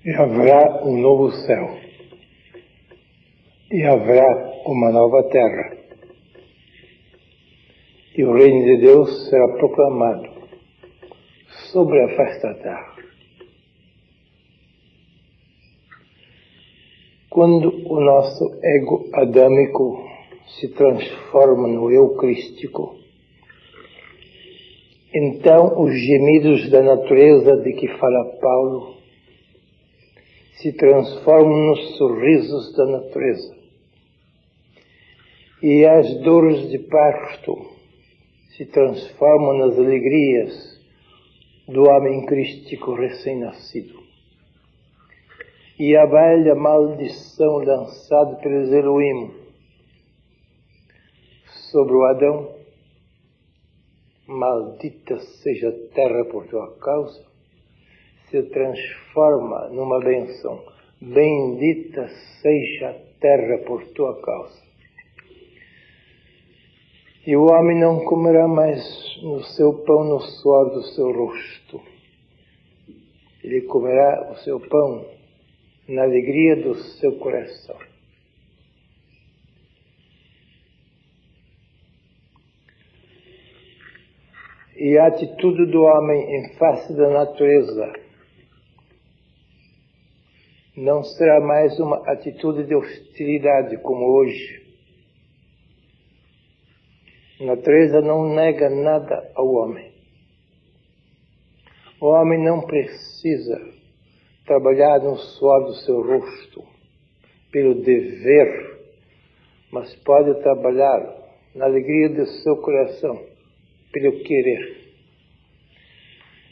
E haverá um novo céu, e haverá uma nova terra, e o reino de Deus será proclamado sobre a face da terra. Quando o nosso ego adâmico se transforma no eu crístico, então os gemidos da natureza de que fala Paulo se transformam nos sorrisos da natureza, e as dores de parto se transformam nas alegrias do homem crístico recém-nascido. E a velha maldição lançada pelos Elohim sobre o Adão, maldita seja a terra por tua causa, se transforma numa bênção. Bendita seja a terra por tua causa. E o homem não comerá mais no seu pão no suor do seu rosto. Ele comerá o seu pão na alegria do seu coração. E a atitude do homem em face da natureza não será mais uma atitude de hostilidade como hoje. A natureza não nega nada ao homem. O homem não precisa trabalhar no suor do seu rosto pelo dever, mas pode trabalhar na alegria do seu coração pelo querer.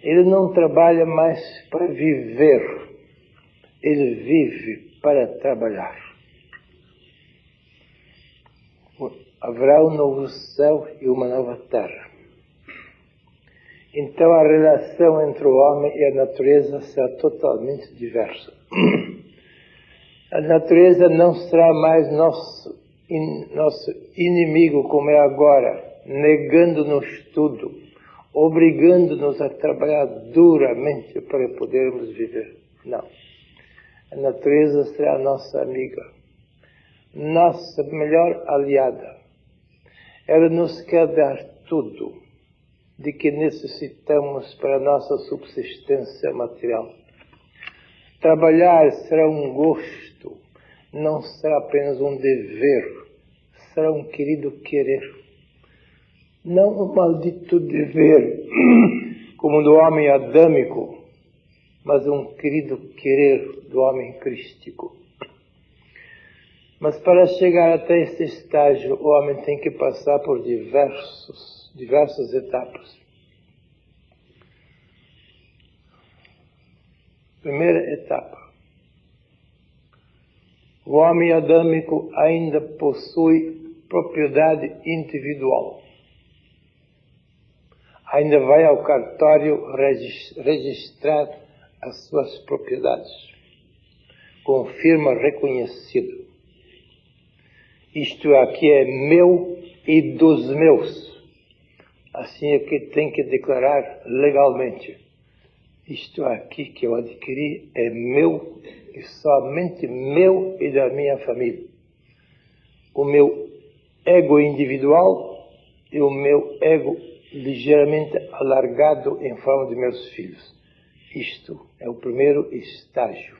Ele não trabalha mais para viver, ele vive para trabalhar. Haverá um novo céu e uma nova terra. Então a relação entre o homem e a natureza será totalmente diversa. A natureza não será mais nosso inimigo como é agora, negando-nos tudo, obrigando-nos a trabalhar duramente para podermos viver. Não. A natureza será a nossa amiga, nossa melhor aliada. Ela nos quer dar tudo de que necessitamos para a nossa subsistência material. Trabalhar será um gosto, não será apenas um dever, será um querido querer. Não um maldito dever, como do homem adâmico, mas um querido querer do homem crístico. Mas para chegar até este estágio, o homem tem que passar por diversas etapas. Primeira etapa. O homem adâmico ainda possui propriedade individual. Ainda vai ao cartório registrar as suas propriedades, com firma reconhecida. Isto aqui é meu e dos meus. Assim é que tem que declarar legalmente. Isto aqui que eu adquiri é meu e somente meu e da minha família. O meu ego individual e o meu ego ligeiramente alargado em forma de meus filhos. Isto é o primeiro estágio.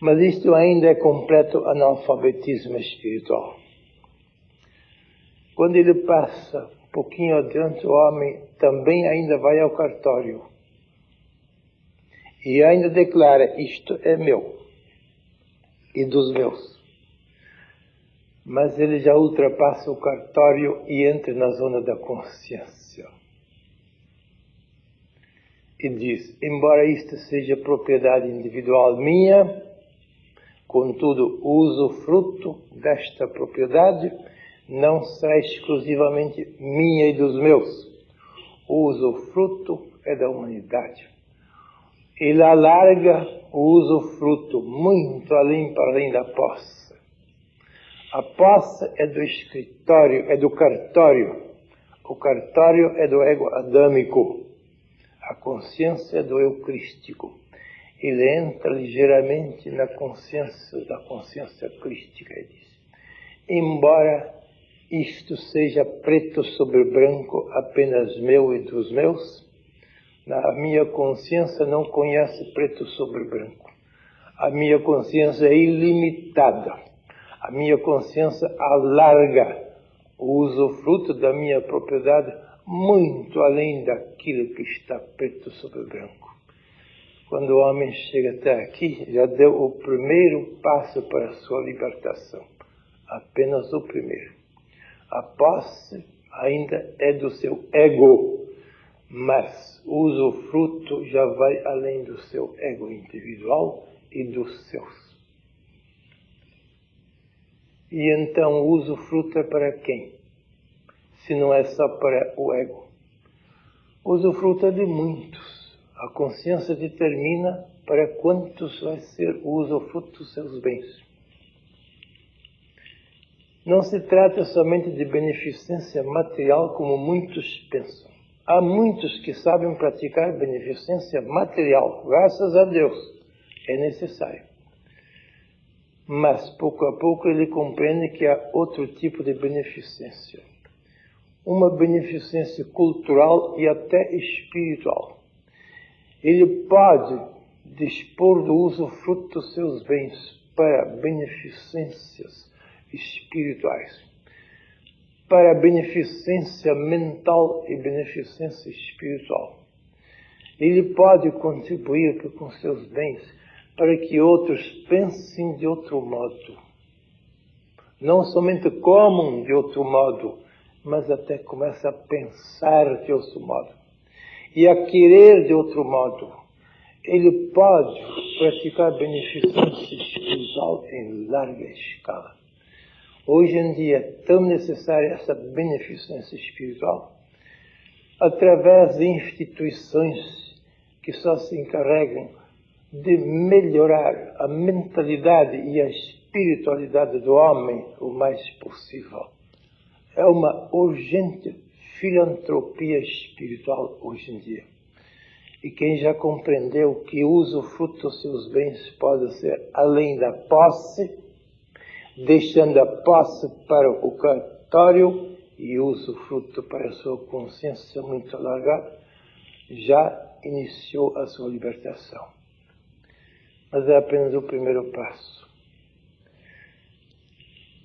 Mas isto ainda é completo analfabetismo espiritual. Quando ele passa um pouquinho adiante, o homem também ainda vai ao cartório e ainda declara, isto é meu e dos meus. Mas ele já ultrapassa o cartório e entra na zona da consciência. E diz, embora isto seja propriedade individual minha, contudo, o usufruto desta propriedade não será exclusivamente minha e dos meus. O usufruto é da humanidade. Ele alarga o usufruto muito para além da posse. A posse é do escritório, é do cartório. O cartório é do ego adâmico. A consciência é do eu crístico. ele entra ligeiramente na consciência, da consciência crística e diz: embora isto seja preto sobre branco apenas meu e dos meus, a minha consciência não conhece preto sobre branco. A minha consciência é ilimitada. A minha consciência alarga o usufruto da minha propriedade muito além daquilo que está preto sobre branco. Quando o homem chega até aqui, já deu o primeiro passo para a sua libertação. Apenas o primeiro. A posse ainda é do seu ego, mas o usufruto já vai além do seu ego individual e dos seus. E então o usufruto é para quem? Se não é só para o ego. O usufruto é de muitos. A consciência determina para quantos vai ser o usufruto dos seus bens. Não se trata somente de beneficência material como muitos pensam. Há muitos que sabem praticar beneficência material. Graças a Deus, é necessário. Mas, pouco a pouco, ele compreende que há outro tipo de beneficência. Uma beneficência cultural e até espiritual. Ele pode dispor do usufruto dos seus bens para beneficências espirituais, para beneficência mental e beneficência espiritual. Ele pode contribuir com seus bens para que outros pensem de outro modo. Não somente comam de outro modo, mas até começam a pensar de outro modo. E a querer de outro modo. Ele pode praticar beneficência espiritual em larga escala. Hoje em dia é tão necessária essa beneficência espiritual, através de instituições que só se encarregam de melhorar a mentalidade e a espiritualidade do homem o mais possível. É uma urgente filantropia espiritual hoje em dia. E quem já compreendeu que o usufruto dos seus bens pode ser além da posse, deixando a posse para o cartório e o usufruto para a sua consciência muito alargada, já iniciou a sua libertação. Mas é apenas o primeiro passo.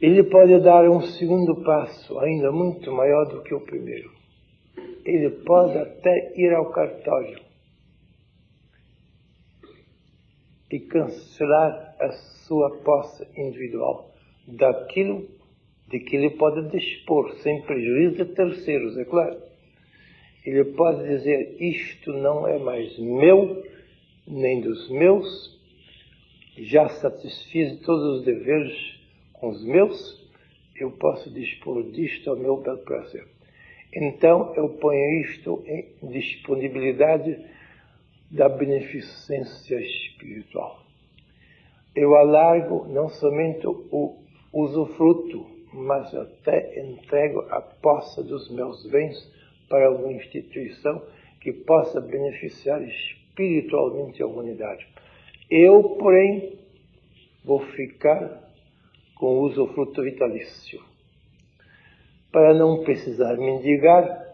Ele pode dar um segundo passo, ainda muito maior do que o primeiro. Ele pode até ir ao cartório e cancelar a sua posse individual daquilo de que ele pode dispor, sem prejuízo de terceiros, é claro. Ele pode dizer: isto não é mais meu, nem dos meus, já satisfiz todos os deveres com os meus, eu posso dispor disto ao meu bel prazer. Então eu ponho isto em disponibilidade da beneficência espiritual. Eu alargo não somente o usufruto, mas até entrego a posse dos meus bens para uma instituição que possa beneficiar espiritualmente a humanidade. Eu, porém, vou ficar com o usufruto vitalício, para não precisar mendigar,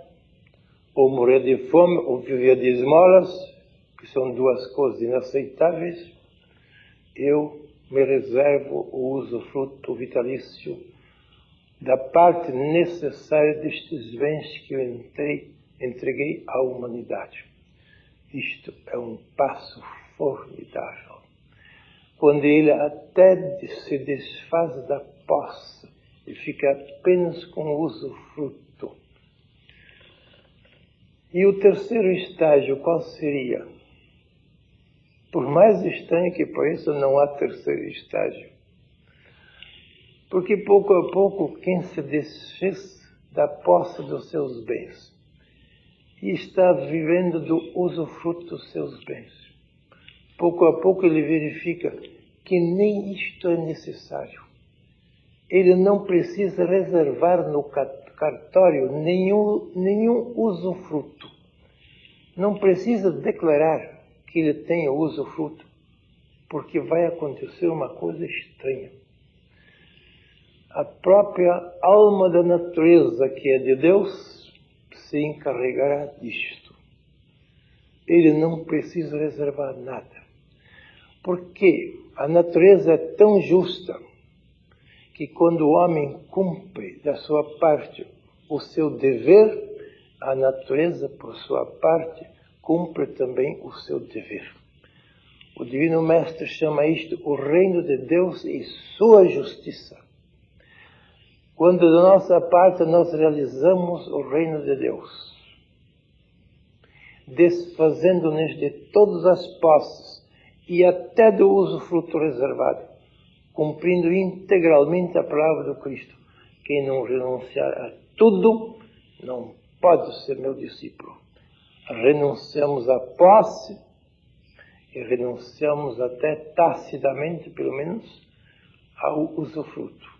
ou morrer de fome, ou viver de esmolas, que são duas coisas inaceitáveis. Eu me reservo o usufruto vitalício da parte necessária destes bens que eu entreguei à humanidade. Isto é um passo formidável. Quando ele até se desfaz da posse e fica apenas com o usufruto. E o terceiro estágio, qual seria? Por mais estranho que pareça, não há terceiro estágio. Porque pouco a pouco, quem se desfez da posse dos seus bens e está vivendo do usufruto dos seus bens, pouco a pouco ele verifica que nem isto é necessário. Ele não precisa reservar no cartório nenhum usufruto. Não precisa declarar que ele tem o usufruto, porque vai acontecer uma coisa estranha. A própria alma da natureza, que é de Deus, se encarregará disto. Ele não precisa reservar nada. Porque a natureza é tão justa que quando o homem cumpre da sua parte o seu dever, a natureza, por sua parte, cumpre também o seu dever. O Divino Mestre chama isto o reino de Deus e sua justiça. Quando da nossa parte nós realizamos o reino de Deus, desfazendo-nos de todas as posses e até do usufruto reservado, cumprindo integralmente a palavra do Cristo. Quem não renunciar a tudo não pode ser meu discípulo. Renunciamos à posse e renunciamos até tacidamente, pelo menos, ao usufruto.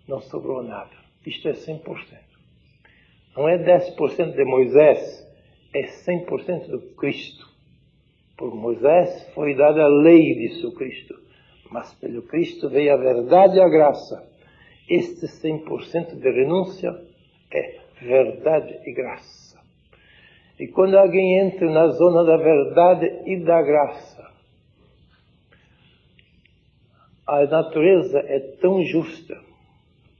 Não sobrou nada. Isto é 100%. Não é 10% de Moisés, é 100% do Cristo. Por Moisés foi dada a lei, disse o Cristo, mas pelo Cristo veio a verdade e a graça. Este 100% de renúncia é verdade e graça. E quando alguém entra na zona da verdade e da graça, a natureza é tão justa,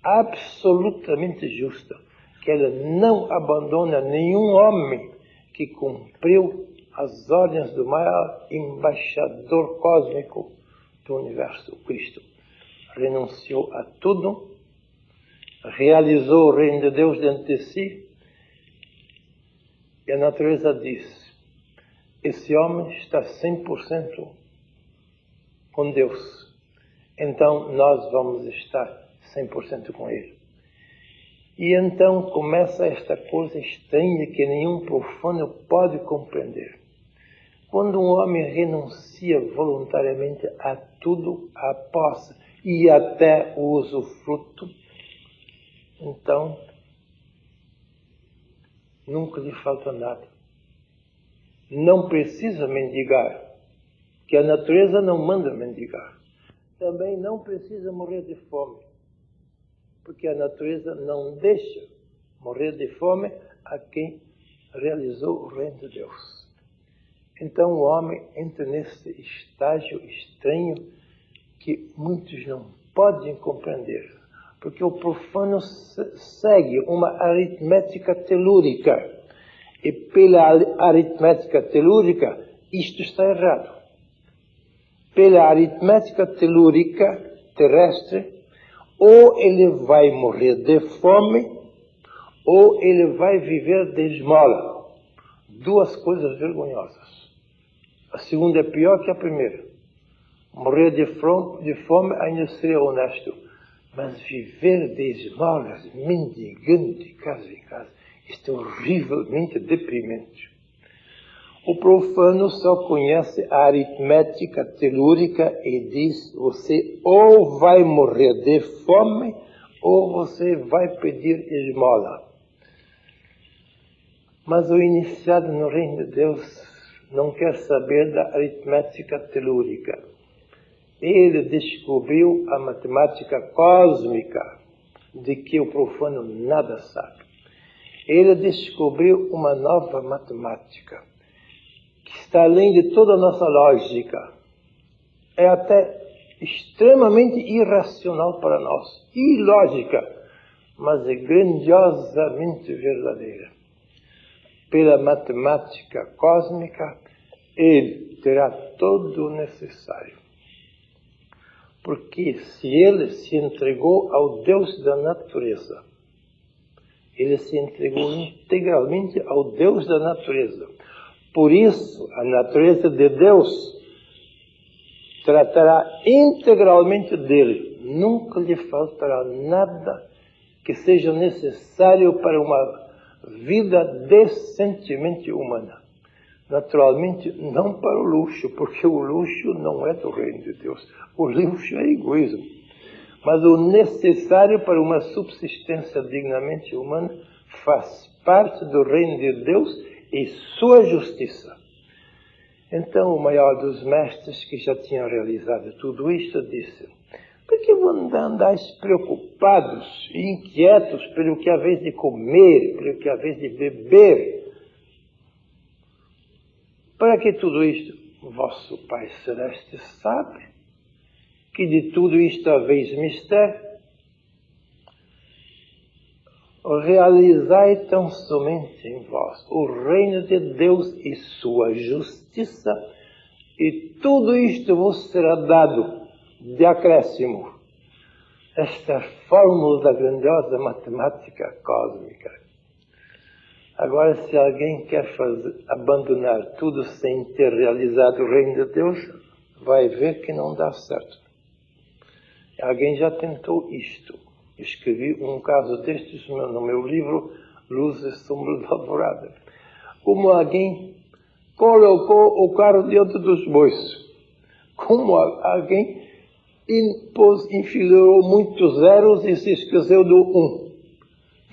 absolutamente justa, que ela não abandona nenhum homem que cumpriu as ordens do maior embaixador cósmico do universo, o Cristo. Renunciou a tudo, realizou o reino de Deus dentro de si, e a natureza diz: esse homem está 100% com Deus, então nós vamos estar 100% com ele. E então começa esta coisa estranha que nenhum profano pode compreender. Quando um homem renuncia voluntariamente a tudo, à posse e até o usufruto, então nunca lhe falta nada. Não precisa mendigar, que a natureza não manda mendigar. Também não precisa morrer de fome, porque a natureza não deixa morrer de fome a quem realizou o reino de Deus. Então o homem entra nesse estágio estranho que muitos não podem compreender, porque o profano segue uma aritmética telúrica, e pela aritmética telúrica isto está errado. Pela aritmética telúrica terrestre, ou ele vai morrer de fome, ou ele vai viver de esmola. Duas coisas vergonhosas. A segunda é pior que a primeira. Morrer de fome ainda seria honesto. Mas viver de esmolas, mendigando de casa em casa, isto é horrivelmente deprimente. O profano só conhece a aritmética telúrica e diz: você ou vai morrer de fome, ou você vai pedir esmola. Mas o iniciado no reino de Deus não quer saber da aritmética telúrica. Ele descobriu a matemática cósmica, de que o profano nada sabe. Ele descobriu uma nova matemática, que está além de toda a nossa lógica. É até extremamente irracional para nós, ilógica, mas é grandiosamente verdadeira. Pela matemática cósmica, ele terá todo o necessário. Porque se ele se entregou ao Deus da natureza, ele se entregou integralmente ao Deus da natureza. Por isso, a natureza de Deus tratará integralmente dele. Nunca lhe faltará nada que seja necessário para uma vida decentemente humana. Naturalmente, não para o luxo, porque o luxo não é do reino de Deus. O luxo é egoísmo. Mas o necessário para uma subsistência dignamente humana faz parte do reino de Deus e sua justiça. Então o maior dos mestres, que já tinha realizado tudo isto, disse: por que andais preocupados e inquietos pelo que haveis de comer, pelo que haveis de beber? Para que tudo isto? Vosso Pai Celeste sabe que de tudo isto haveis mistério. Realizai tão somente em vós o reino de Deus e sua justiça, e tudo isto vos será dado de acréscimo. Esta é a fórmula da grandiosa matemática cósmica. Agora, se alguém quer abandonar tudo sem ter realizado o reino de Deus, vai ver que não dá certo. Alguém já tentou isto. Escrevi um caso destes no meu livro Luz e Sombra da Alvorada. Como alguém colocou o carro diante dos bois. Como alguém enfileirou muitos zeros e se esqueceu do 1.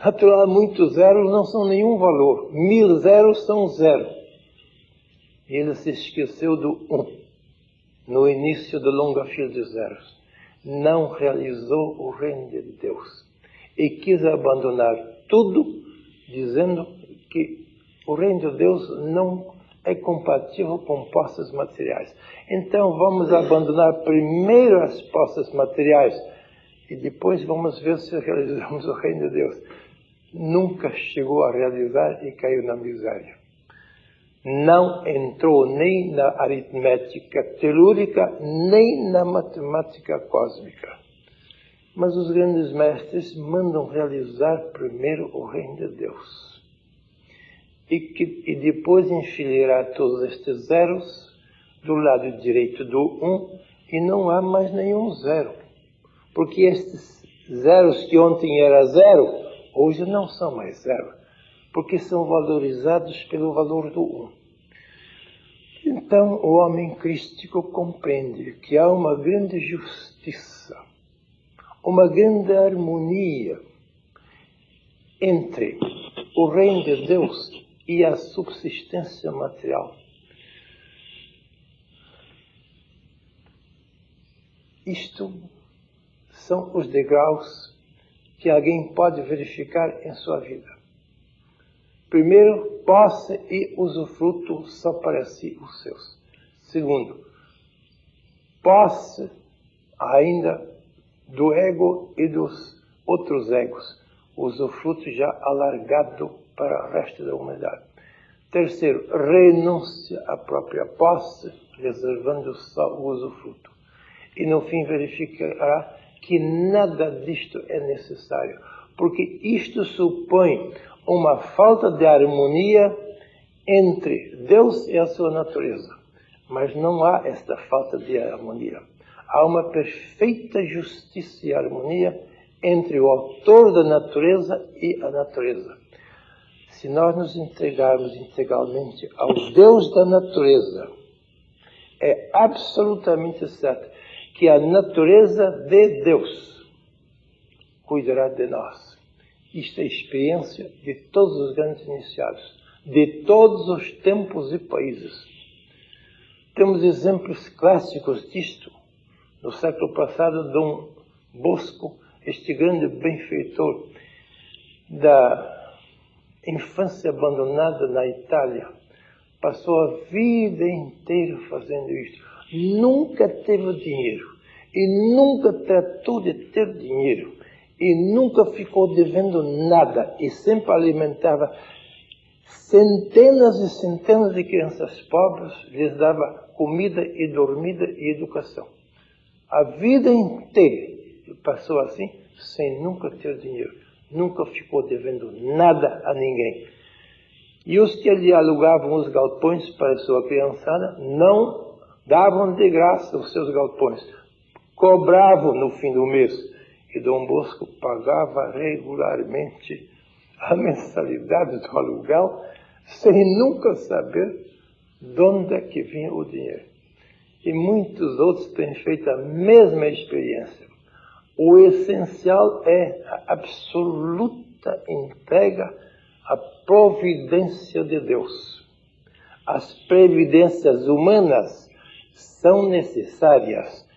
Natural, muitos zeros não são nenhum valor. 1000 zeros são zero. E ele se esqueceu do 1 no início da longa fila de zeros. Não realizou o reino de Deus. E quis abandonar tudo, dizendo que o reino de Deus não é compatível com posses materiais. Então vamos abandonar primeiro as posses materiais e depois vamos ver se realizamos o reino de Deus. Nunca chegou a realizar e caiu na miséria. Não entrou nem na aritmética telúrica, nem na matemática cósmica. Mas os grandes mestres mandam realizar primeiro o reino de Deus. E depois enfileirar todos estes zeros do lado direito do 1, e não há mais nenhum zero. Porque estes zeros que ontem era zero, hoje não são mais zero. Porque são valorizados pelo valor do 1. Então o homem crístico compreende que há uma grande justiça, uma grande harmonia entre o reino de Deus e a subsistência material. Isto são os degraus que alguém pode verificar em sua vida. Primeiro, posse e usufruto só para si os seus. Segundo, posse ainda do ego e dos outros egos. Usufruto já alargado para o resto da humanidade. Terceiro, renúncia à própria posse, reservando só o usufruto. E no fim verificará que nada disto é necessário, porque isto supõe uma falta de harmonia entre Deus e a sua natureza. Mas não há esta falta de harmonia. Há uma perfeita justiça e harmonia entre o autor da natureza e a natureza. Se nós nos entregarmos integralmente ao Deus da natureza, é absolutamente certo que a natureza de Deus cuidará de nós. Isto é a experiência de todos os grandes iniciados, de todos os tempos e países. Temos exemplos clássicos disto. No século passado, Dom Bosco, este grande benfeitor da infância abandonada na Itália, passou a vida inteira fazendo isto. Nunca teve dinheiro e nunca tratou de ter dinheiro. E nunca ficou devendo nada, e sempre alimentava centenas e centenas de crianças pobres, lhes dava comida e dormida e educação. A vida inteira passou assim, sem nunca ter dinheiro. Nunca ficou devendo nada a ninguém. E os que lhe alugavam os galpões para sua criançada, não davam de graça os seus galpões. Cobravam no fim do mês. E Dom Bosco pagava regularmente a mensalidade do aluguel, sem nunca saber de onde é que vinha o dinheiro. E muitos outros têm feito a mesma experiência. O essencial é a absoluta entrega à providência de Deus. As previdências humanas são necessárias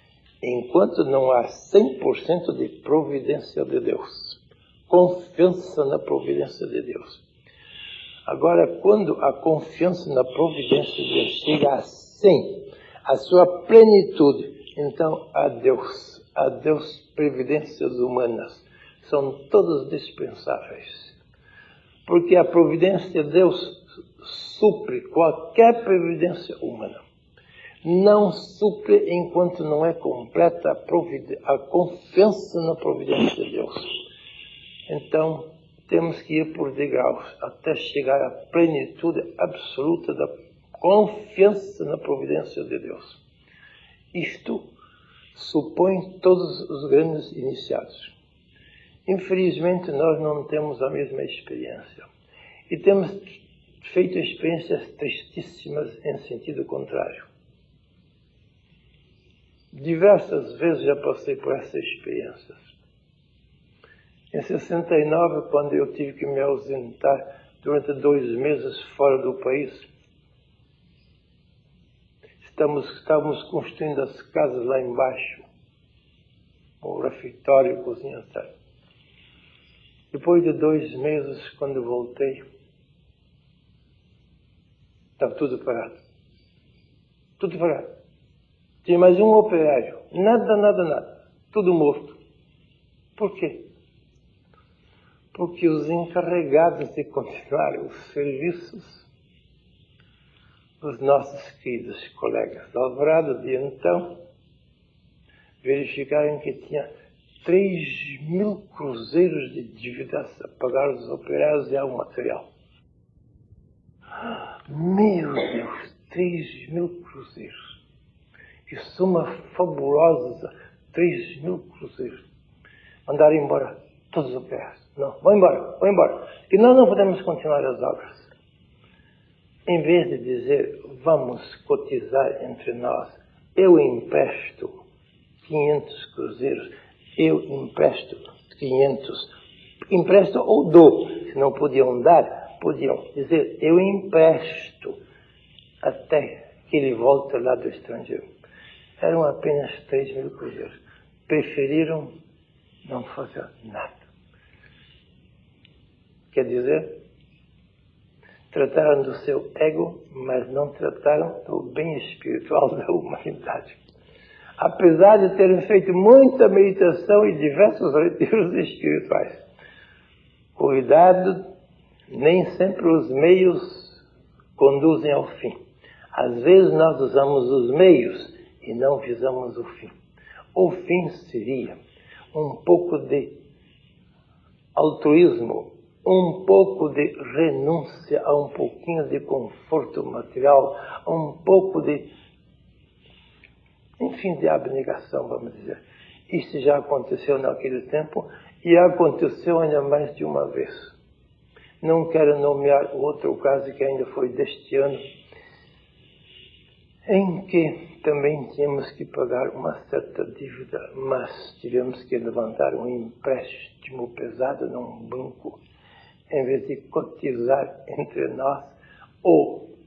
enquanto não há 100% de providência de Deus. Confiança na providência de Deus. Agora, quando a confiança na providência de Deus chega a 100, a sua plenitude, então a Deus, previdências humanas, são todas dispensáveis. Porque a providência de Deus supre qualquer previdência humana. Não supre enquanto não é completa a confiança na providência de Deus. Então, temos que ir por degraus até chegar à plenitude absoluta da confiança na providência de Deus. Isto supõe todos os grandes iniciados. Infelizmente, nós não temos a mesma experiência. E temos feito experiências tristíssimas em sentido contrário. Diversas vezes já passei por essas experiências. Em 69, quando eu tive que me ausentar durante 2 meses fora do país, estávamos construindo as casas lá embaixo, o refeitório, cozinha, etc. Depois de 2 meses, quando voltei, estava tudo parado. Tudo parado. Tinha mais um operário. Nada. Tudo morto. Por quê? Porque os encarregados de continuar os serviços, os nossos queridos colegas da Alvorada de então, verificaram que tinha 3.000 cruzeiros de dívidas a pagar os operários e ao material. Meu Deus, 3.000 cruzeiros. Que soma fabulosa, 3.000 cruzeiros. Mandaram embora todos os operários. Não, vão embora. E nós não podemos continuar as obras. Em vez de dizer, vamos cotizar entre nós, eu empresto 500 cruzeiros, eu empresto 500. Empresto ou dou. Se não podiam dar, podiam dizer, eu empresto até que ele volte lá do estrangeiro. Eram apenas 3.000 cruzeiros. Preferiram não fazer nada. Quer dizer, trataram do seu ego, mas não trataram do bem espiritual da humanidade. Apesar de terem feito muita meditação e diversos retiros espirituais. Cuidado, nem sempre os meios conduzem ao fim. Às vezes nós usamos os meios e não visamos o fim. O fim seria um pouco de altruísmo, um pouco de renúncia a um pouquinho de conforto material, um pouco de, enfim, de abnegação, vamos dizer. Isso já aconteceu naquele tempo e aconteceu ainda mais de uma vez. Não quero nomear outro caso que ainda foi deste ano, em que também tínhamos que pagar uma certa dívida, mas tivemos que levantar um empréstimo pesado num banco, em vez de cotizar entre nós ou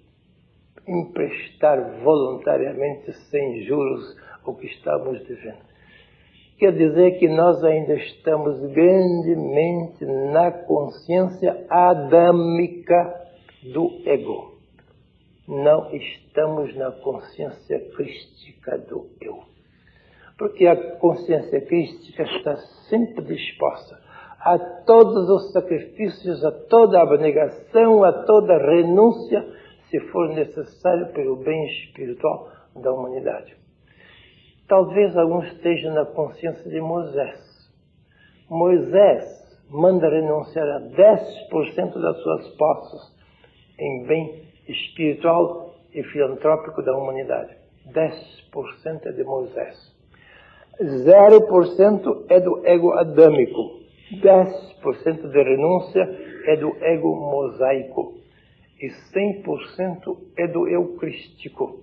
emprestar voluntariamente sem juros o que estamos devendo. Quer dizer que nós ainda estamos grandemente na consciência adâmica do ego. Não estamos na consciência crística do eu. Porque a consciência crística está sempre disposta a todos os sacrifícios, a toda a abnegação, a toda a renúncia, se for necessário pelo bem espiritual da humanidade. Talvez alguns estejam na consciência de Moisés. Moisés manda renunciar a 10% das suas posses em bem espiritual e filantrópico da humanidade. 10% é de Moisés. 0% é do ego adâmico. 10% de renúncia é do ego mosaico. E 100% é do eu crístico.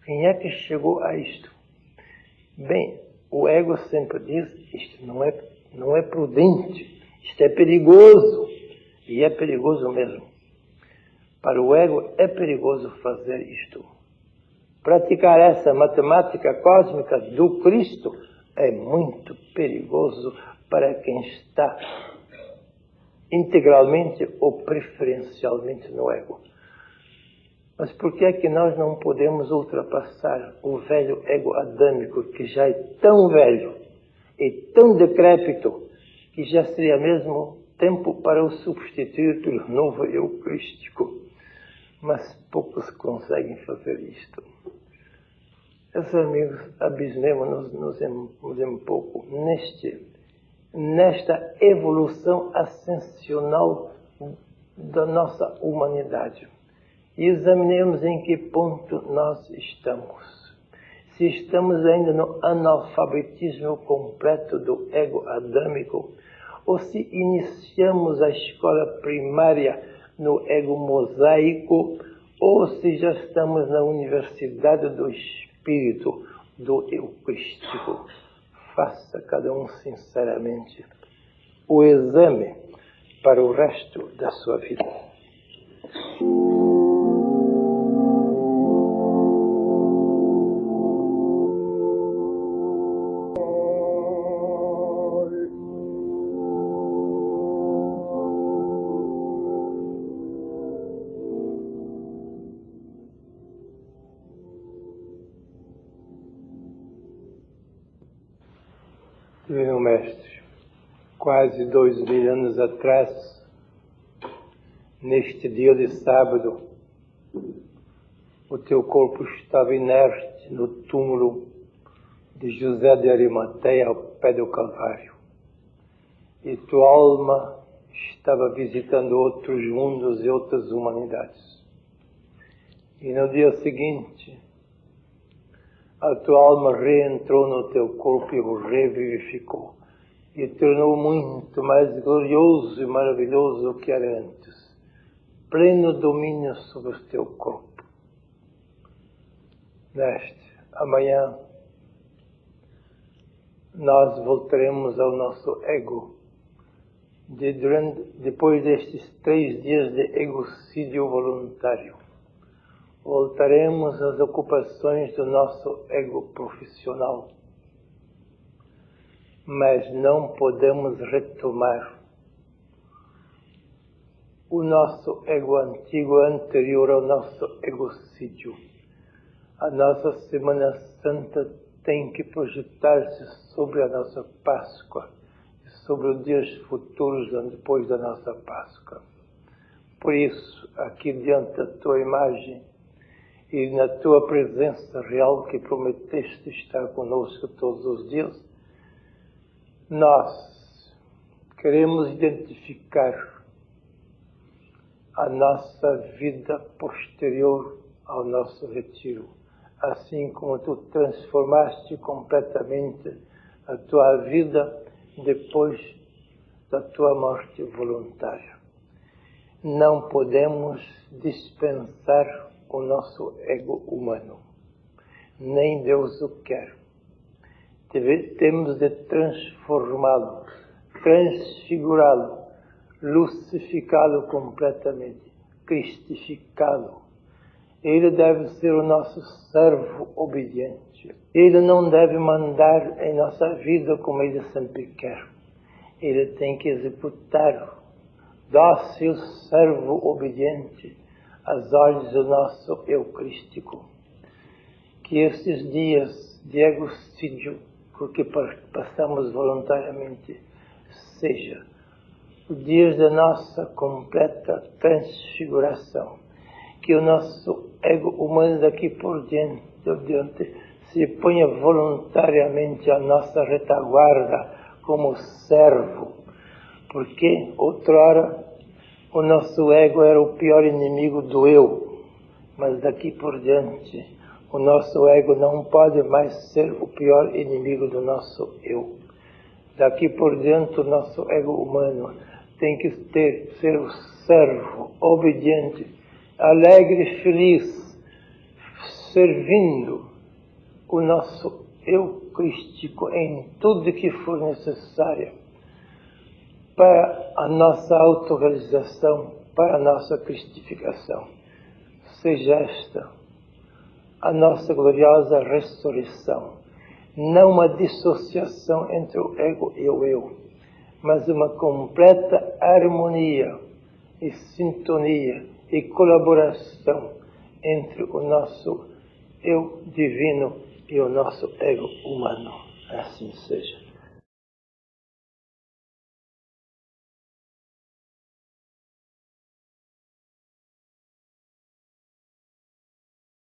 Quem é que chegou a isto? Bem, o ego sempre diz, isto não é prudente, isto é perigoso. E é perigoso mesmo. Para o ego é perigoso fazer isto. Praticar essa matemática cósmica do Cristo é muito perigoso para quem está integralmente ou preferencialmente no ego. Mas por que é que nós não podemos ultrapassar o velho ego adâmico, que já é tão velho e tão decrépito, que já seria mesmo tempo para o substituir pelo novo eu crístico? Mas poucos conseguem fazer isto. Meus amigos, abismemos-nos um pouco nesta evolução ascensional da nossa humanidade. E examinemos em que ponto nós estamos. Se estamos ainda no analfabetismo completo do ego adâmico, ou se iniciamos a escola primária no ego mosaico, ou se já estamos na universidade do espírito, do eu crístico. Faça cada um sinceramente o exame para o resto da sua vida. Divino Mestre, quase 2000 anos atrás, neste dia de sábado, o teu corpo estava inerte no túmulo de José de Arimateia, ao pé do Calvário. E tua alma estava visitando outros mundos e outras humanidades. E no dia seguinte, a tua alma reentrou no teu corpo e o revivificou. E tornou muito mais glorioso e maravilhoso do que era antes. Pleno domínio sobre o teu corpo. Amanhã, nós voltaremos ao nosso ego. Depois destes 3 dias de egocídio voluntário. Voltaremos às ocupações do nosso ego profissional. Mas não podemos retomar o nosso ego antigo, anterior ao nosso egocídio. A nossa Semana Santa tem que projetar-se sobre a nossa Páscoa e sobre os dias futuros depois da nossa Páscoa. Por isso, aqui diante da tua imagem, e na tua presença real que prometeste estar conosco todos os dias, nós queremos identificar a nossa vida posterior ao nosso retiro, assim como tu transformaste completamente a tua vida depois da tua morte voluntária. Não podemos dispensar o nosso ego humano. Nem Deus o quer. Temos de transformá-lo, transfigurá-lo, lucificá-lo completamente, cristificá-lo. Ele deve ser o nosso servo obediente. Ele não deve mandar em nossa vida como ele sempre quer. Ele tem que executar, dócil servo obediente, as ordens do nosso eu crístico. Que estes dias de egocídio, porque passamos voluntariamente, seja os dias da nossa completa transfiguração. Que o nosso ego humano daqui por diante se ponha voluntariamente à nossa retaguarda como servo, porque outrora o nosso ego era o pior inimigo do eu, mas daqui por diante o nosso ego não pode mais ser o pior inimigo do nosso eu. Daqui por diante o nosso ego humano tem que ser o servo obediente, alegre e feliz, servindo o nosso eu crístico em tudo que for necessário para a nossa autorrealização, para a nossa cristificação. seja esta a nossa gloriosa ressurreição. Não uma dissociação entre o ego e o eu, mas uma completa harmonia e sintonia e colaboração entre o nosso eu divino e o nosso ego humano. Assim seja.